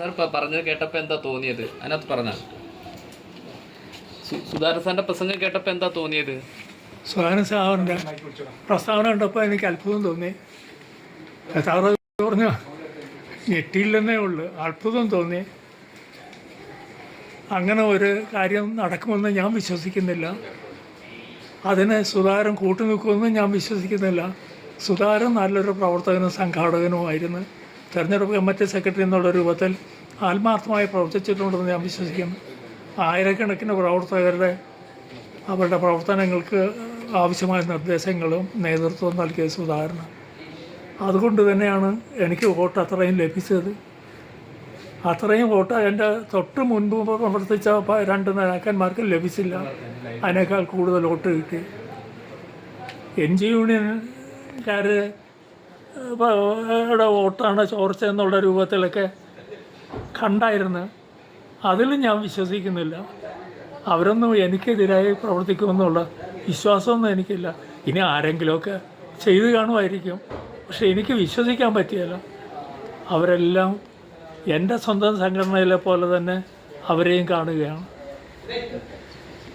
Sir പറഞ്ഞത് കേട്ടപ്പോൾ എന്താ തോന്നിയത്? അതിനകത്ത് പറഞ്ഞ സുധാകരൻ സാറിൻ്റെ പ്രസംഗം കേട്ടപ്പോൾ എന്താ തോന്നിയത്? സുധാകരൻ സാറിൻ്റെ പ്രസ്താവന കണ്ടപ്പോൾ എനിക്ക് അത്ഭുതം തോന്നി. സാറ് പറഞ്ഞ ഞെട്ടിയില്ലെന്നേ ഉള്ളൂ, അത്ഭുതം തോന്നി. അങ്ങനെ ഒരു കാര്യം നടക്കുമെന്ന് ഞാൻ വിശ്വസിക്കുന്നില്ല. അതിന് സുധാകരൻ കൂട്ടുനിൽക്കുമെന്ന് ഞാൻ വിശ്വസിക്കുന്നില്ല. സുധാകരൻ നല്ലൊരു പ്രവർത്തകനും സംഘാടകനുമായിരുന്നു. തെരഞ്ഞെടുപ്പ് കമ്മിറ്റി സെക്രട്ടറി എന്നുള്ള രൂപത്തിൽ ആത്മാർത്ഥമായി പ്രവർത്തിച്ചിട്ടുണ്ടെന്ന് ഞാൻ വിശ്വസിക്കുന്നു. ആയിരക്കണക്കിന് പ്രവർത്തകരുടെ അവരുടെ പ്രവർത്തനങ്ങൾക്ക് ആവശ്യമായ നിർദ്ദേശങ്ങളും നേതൃത്വം നൽകിയ സുധാകരൻ. അതുകൊണ്ട് തന്നെയാണ് എനിക്ക് വോട്ട് അത്രയും ലഭിച്ചത്. അത്രയും വോട്ട് എൻ്റെ തൊട്ട് മുൻപ് പ്രവർത്തിച്ച 2 നേതാക്കന്മാർക്കും ലഭിച്ചില്ല. അതിനേക്കാൾ കൂടുതൽ വോട്ട് കിട്ടി. NG യൂണിയൻകാരുടെ വോട്ടാണ് ചോർച്ച എന്നുള്ള രൂപത്തിലൊക്കെ കണ്ടായിരുന്നു. അതിലും ഞാൻ വിശ്വസിക്കുന്നില്ല. അവരൊന്നും എനിക്കെതിരായി പ്രവർത്തിക്കുമെന്നുള്ള വിശ്വാസമൊന്നും എനിക്കില്ല. ഇനി ആരെങ്കിലുമൊക്കെ ചെയ്തു കാണുമായിരിക്കും, പക്ഷെ എനിക്ക് വിശ്വസിക്കാൻ പറ്റിയല്ല. അവരെല്ലാം എൻ്റെ സ്വന്തം സംഘടനയിലെ പോലെ തന്നെ അവരെയും കാണുകയാണ്.